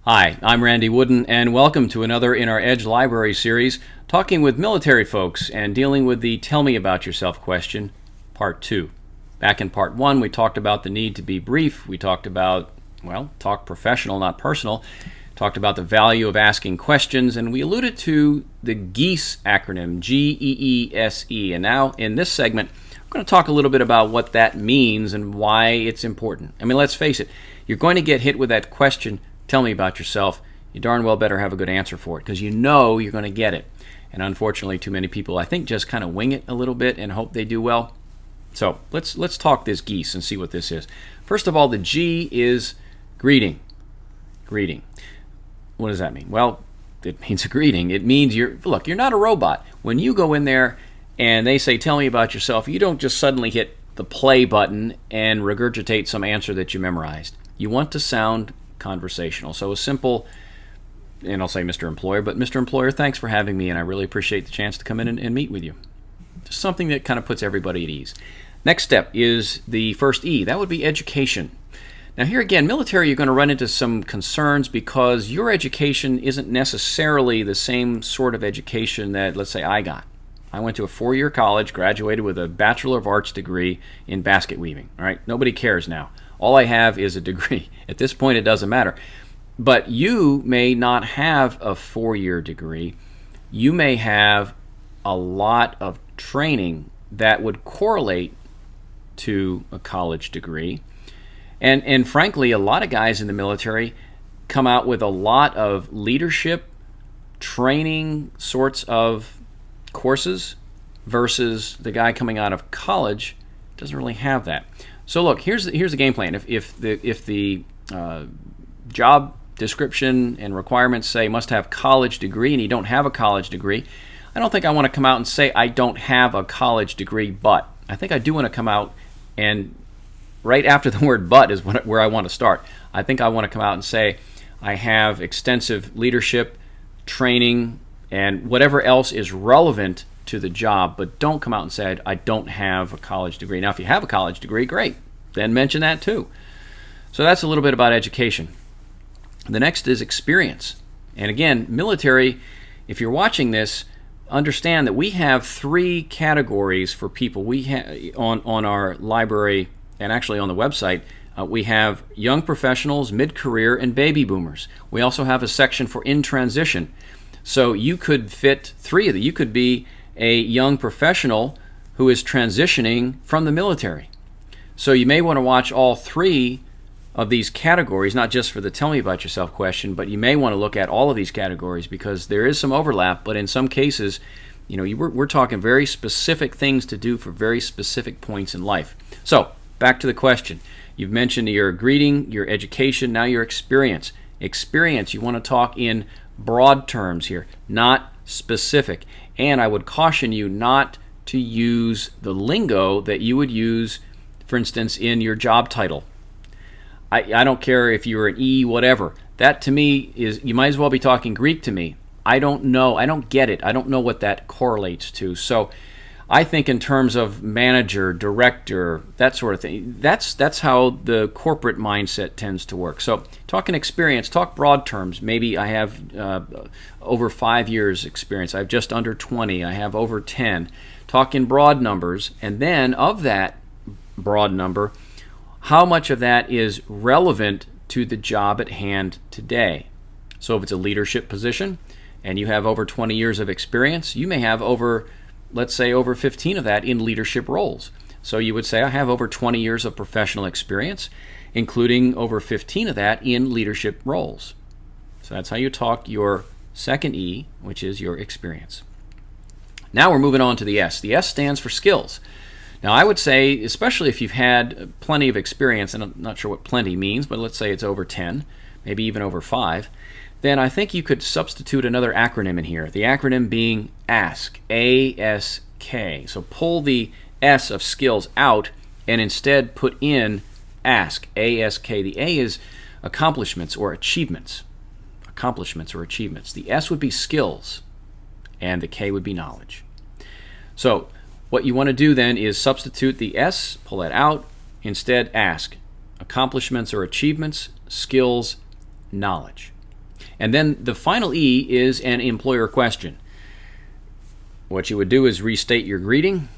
Hi, I'm Randy Wooden, and welcome to another in our Edge Library series, talking with military folks and dealing with the Tell Me About Yourself question, Part 2. Back in Part 1, we talked about the need to be brief. We talked about, talk professional, not personal. Talked about the value of asking questions, and we alluded to the GEESE acronym, G-E-E-S-E. And now, in this segment, I'm going to talk a little bit about what that means and why it's important. I mean, let's face it, you're going to get hit with that question, tell me about yourself. You darn well better have a good answer for it, because you know you're going to get it. And unfortunately, too many people, I think, just kind of wing it a little bit and hope they do well. So let's talk this GEESE and see what this is. First of all, the G is greeting. Greeting. What does that mean? Well, it means a greeting. It means you're not a robot. When you go in there and they say, tell me about yourself, you don't just suddenly hit the play button and regurgitate some answer that you memorized. You want to sound conversational. So a simple, and I'll say Mr. Employer, but Mr. Employer, thanks for having me, and I really appreciate the chance to come in and meet with you. Just something that kind of puts everybody at ease. Next step is the first E. That would be education. Now here again, military, you're going to run into some concerns because your education isn't necessarily the same sort of education that, let's say, I got. I went to a 4-year college, graduated with a Bachelor of Arts degree in basket weaving. All right, nobody cares now. All I have is a degree. At this point, it doesn't matter. But you may not have a 4-year degree. You may have a lot of training that would correlate to a college degree. And frankly, a lot of guys in the military come out with a lot of leadership training sorts of courses versus the guy coming out of college doesn't really have that. So look, here's the game plan. If the job description and requirements say must have college degree and you don't have a college degree, I don't think I want to come out and say I don't have a college degree, but I think I do want to come out and right after the word but is where I want to start. I think I want to come out and say I have extensive leadership training and whatever else is relevant to the job, but don't come out and say I don't have a college degree. Now, if you have a college degree, great. Then mention that too. So that's a little bit about education. The next is experience. And again, military, if you're watching this, understand that we have 3 categories for people. We have on our library and actually on the website, we have young professionals, mid-career, and baby boomers. We also have a section for in transition. So you could fit 3 of them. You could be a young professional who is transitioning from the military. So you may want to watch all 3 of these categories, not just for the tell me about yourself question, but you may want to look at all of these categories because there is some overlap, but in some cases, we're talking very specific things to do for very specific points in life. So back to the question. You've mentioned your greeting, your education, now your experience. Experience, you want to talk in broad terms here, not specific. And I would caution you not to use the lingo that you would use, for instance, in your job title. I don't care if you're an E, whatever. That to me is, you might as well be talking Greek to me. I don't know. I don't get it. I don't know what that correlates to. So I think in terms of manager, director, that sort of thing, that's how the corporate mindset tends to work. So talking experience, talk broad terms. Maybe I have over 5 years experience. I have just under 20. I have over 10. Talk in broad numbers. And then of that broad number, how much of that is relevant to the job at hand today? So if it's a leadership position and you have over 20 years of experience, you may have let's say over 15 of that in leadership roles. So you would say, I have over 20 years of professional experience, including over 15 of that in leadership roles. So that's how you talk your second E, which is your experience. Now we're moving on to the S. The S stands for skills. Now I would say, especially if you've had plenty of experience, and I'm not sure what plenty means, but let's say it's over 10, maybe even over 5, then I think you could substitute another acronym in here. The acronym being ASK, A-S-K. So pull the S of skills out and instead put in ASK, A-S-K. The A is accomplishments or achievements. Accomplishments or achievements. The S would be skills and the K would be knowledge. So what you want to do then is substitute the S, pull that out, instead ASK, accomplishments or achievements, skills, knowledge. And then the final E is an employer question. What you would do is restate your greeting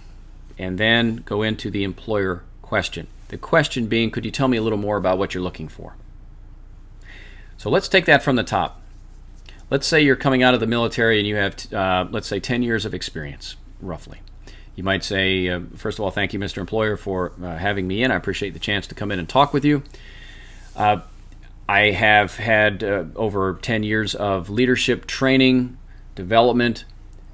and then go into the employer question. The question being, could you tell me a little more about what you're looking for? So let's take that from the top. Let's say you're coming out of the military and you have, let's say, 10 years of experience, roughly. You might say, first of all, thank you, Mr. Employer, for having me in. I appreciate the chance to come in and talk with you. I have had over 10 years of leadership training, development,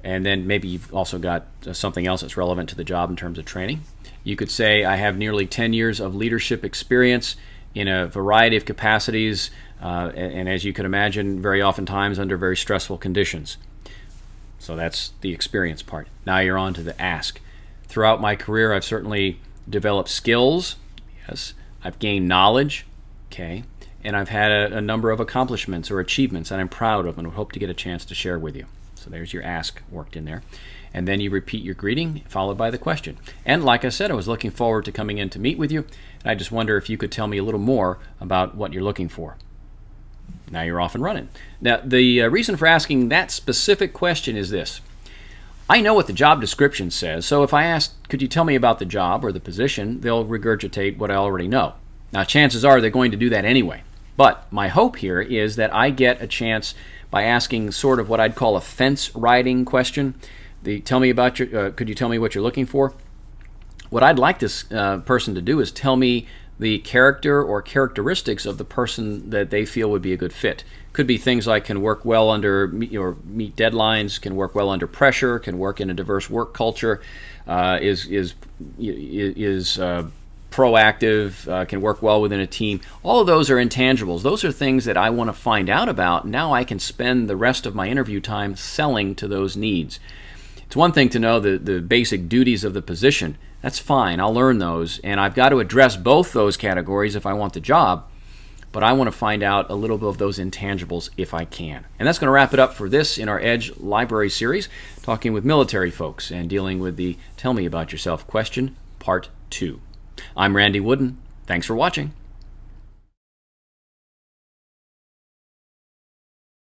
and then maybe you've also got something else that's relevant to the job in terms of training. You could say I have nearly 10 years of leadership experience in a variety of capacities, and as you can imagine, very oftentimes under very stressful conditions. So that's the experience part. Now you're on to the ask. Throughout my career, I've certainly developed skills. Yes. I've gained knowledge. Okay. And I've had a number of accomplishments or achievements that I'm proud of and would hope to get a chance to share with you. So there's your ask worked in there. And then you repeat your greeting, followed by the question. And like I said, I was looking forward to coming in to meet with you. And I just wonder if you could tell me a little more about what you're looking for. Now you're off and running. Now, the reason for asking that specific question is this. I know what the job description says, so if I ask, could you tell me about the job or the position, they'll regurgitate what I already know. Now, chances are they're going to do that anyway. But my hope here is that I get a chance by asking sort of what I'd call a fence riding question. Tell me about could you tell me what you're looking for? What I'd like this person to do is tell me the character or characteristics of the person that they feel would be a good fit. Could be things like can work well under or meet deadlines, can work well under pressure, can work in a diverse work culture, is proactive, can work well within a team. All of those are intangibles. Those are things that I want to find out about. Now I can spend the rest of my interview time selling to those needs. It's one thing to know the basic duties of the position. That's fine. I'll learn those. And I've got to address both those categories if I want the job. But I want to find out a little bit of those intangibles if I can. And that's going to wrap it up for this in our Edge Library series, talking with military folks and dealing with the Tell Me About Yourself question, Part 2. I'm Randy Wooden. Thanks for watching.